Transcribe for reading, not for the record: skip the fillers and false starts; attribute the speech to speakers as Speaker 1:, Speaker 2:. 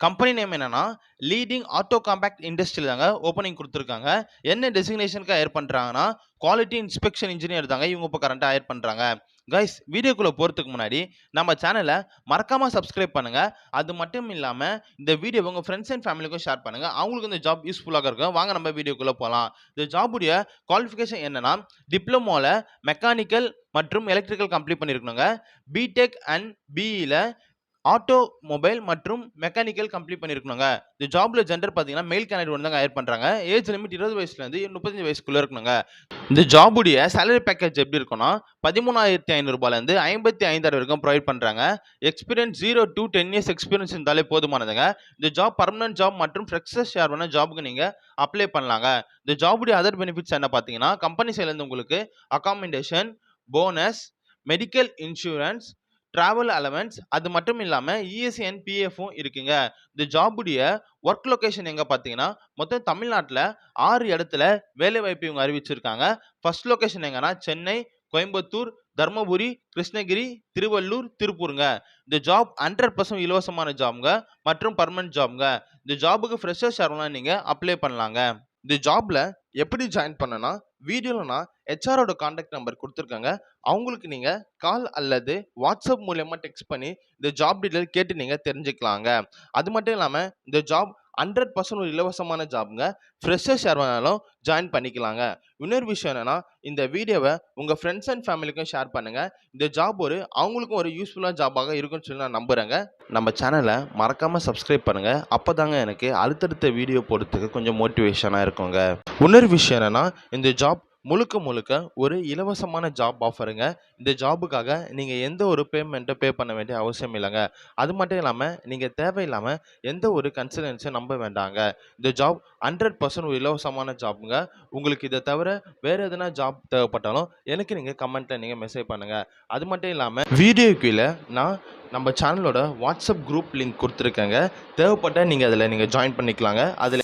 Speaker 1: Company name என்னன்னா leading auto compact இண்டஸ்ட்ரியில் தாங்க ஓப்பனிங் கொடுத்துருக்காங்க. என்ன டெசிக்னேஷனுக்கு ஹையர் பண்ணுறாங்கன்னா குவாலிட்டி இன்ஸ்பெக்ஷன் இன்ஜினியர் தாங்க இவங்க இப்போ கரண்ட்டாக ஹையர் பண்ணுறாங்க. கைஸ், வீடியோக்குள்ளே போகிறதுக்கு முன்னாடி நம்ம சேனலை மறக்காமல் சப்ஸ்கிரைப் பண்ணுங்கள். அது மட்டும் இல்லாமல் இந்த வீடியோ உங்கள் ஃப்ரெண்ட்ஸ் அண்ட் ஃபேமிலிக்கும் ஷேர் பண்ணுங்கள். அவங்களுக்கு இந்த ஜாப் யூஸ்ஃபுல்லாக இருக்கும். வாங்க நம்ம வீடியோக்குள்ளே போகலாம். இந்த ஜாபுடைய குவாலிஃபிகேஷன் என்னன்னா டிப்ளமோவில் மெக்கானிக்கல் மற்றும் எலக்ட்ரிக்கல் கம்ப்ளீட் பண்ணியிருக்கணுங்க. பிடெக் அண்ட் பிஇல ஆட்டோமொபைல் மற்றும் மெக்கானிக்கல் கம்ப்ளீட் பண்ணியிருக்கணுங்க. இந்த ஜாப்ல ஜெண்டர் பார்த்தீங்கன்னா மெயில் கேண்டிடேட் ஒன்று தாங்க ஹையர் பண்ணுறாங்க. ஏஜ் லிமிட் 20 வயசுலேருந்து 35 வயசுக்குள்ளே இருக்கணுங்க. இந்த ஜாபுடைய சேலரி பேக்கேஜ் எப்படி இருக்குன்னா 13,500 ரூபாயிலேருந்து 55,000 வரைக்கும் ப்ரொவைட் பண்ணுறாங்க. எக்ஸ்பீரியன்ஸ் 0 to 10 இயர்ஸ் எக்ஸ்பீரியன்ஸ் இருந்தாலே போதுமானதுங்க. இந்த ஜாப் பர்மனன்ட் ஜாப் மற்றும் ஃப்ரெஷர்ஸ் ஷேர் பண்ண ஜாபுக்கு நீங்கள் அப்ளை பண்ணலாங்க. இந்த ஜாபுடைய அதர் பெனிஃபிட்ஸ் என்ன பார்த்தீங்கன்னா கம்பெனி சைட்லேருந்து உங்களுக்கு accommodation, bonus, medical insurance, travel allowance, அது மட்டும் இல்லாமல் இஎஸ்ஐ அண்ட் பிஎஃப்பும் இருக்குங்க. இந்த ஜாபுடைய ஒர்க் லொகேஷன் எங்கே பார்த்தீங்கன்னா மொத்தம் தமிழ்நாட்டில் 6 இடத்துல வேலை வாய்ப்பு இவங்க அறிவிச்சிருக்காங்க. ஃபர்ஸ்ட் லொகேஷன் எங்கன்னா சென்னை, கோயம்புத்தூர், தர்மபுரி, கிருஷ்ணகிரி, திருவள்ளூர், திருப்பூருங்க. இந்த ஜாப் 100% இலவசமான ஜாப்ங்க மற்றும் பர்மனன்ட் ஜாப்ங்க. இந்த ஜாபுக்கு ஃப்ரெஷர்ஸ் யாரெல்லாம் நீங்கள் அப்ளை பண்ணலாங்க. இந்த ஜாப்ல எப்படி ஜாயின் பண்ணனா வீடியோவில் நான் ஹெச்ஆரோட கான்டாக்ட் நம்பர் கொடுத்துருக்காங்க. அவங்களுக்கு நீங்கள் கால் அல்லது வாட்ஸ்அப் மூலயமா டெக்ஸ்ட் பண்ணி இந்த ஜாப் டீட்டெயில் கேட்டு நீங்கள் தெரிஞ்சுக்கலாங்க. அது மட்டும் இல்லாமல் இந்த ஜாப் 100% ஒரு இலவசமான ஜாப்ங்க. ஃப்ரெஷர்ஸ் யார் வேணாலும் ஜாயின் பண்ணிக்கலாங்க. இன்னொரு விஷயம் என்னன்னா இந்த வீடியோவை உங்கள் ஃப்ரெண்ட்ஸ் அண்ட் ஃபேமிலிக்கும் ஷேர் பண்ணுங்கள். இந்த ஜாப் அவங்களுக்கும் ஒரு யூஸ்ஃபுல்லான ஜாபாக இருக்குன்னு சொல்லி நான் நம்புகிறேங்க. நம்ம சேனலை மறக்காமல் சப்ஸ்கிரைப் பண்ணுங்கள். அப்போ தாங்க எனக்கு அடுத்தடுத்த வீடியோ போடுறதுக்கு கொஞ்சம் மோட்டிவேஷனாக இருக்குங்க. இன்னொரு விஷயம் என்னன்னா இந்த ஜாப் முழுக்க ஒரு இலவசமான ஜாப் ஆஃபருங்க. இந்த ஜாபுக்காக நீங்கள் எந்த ஒரு பேமெண்ட்டை பே பண்ண வேண்டிய அவசியம் இல்லைங்க. அது மட்டும் இல்லாமல் நீங்கள் தேவையில்லாமல் எந்த ஒரு கன்சல்டன்ஸையும் நம்ப வேண்டாங்க. இந்த ஜாப் 100% ஒரு இலவசமான ஜாப்புங்க. உங்களுக்கு இதை தவிர வேறு எதனா ஜாப் தேவைப்பட்டாலும் எனக்கு நீங்கள் கமெண்ட்டில் நீங்கள் மெசேஜ் பண்ணுங்கள். அது மட்டும் இல்லாமல் வீடியோ கீழே நான் நம்ம சேனலோட வாட்ஸ்அப் குரூப் லிங்க் கொடுத்துருக்கேங்க. தேவைப்பட்டால் நீங்கள் அதில் ஜாயின் பண்ணிக்கலாங்க. அதில்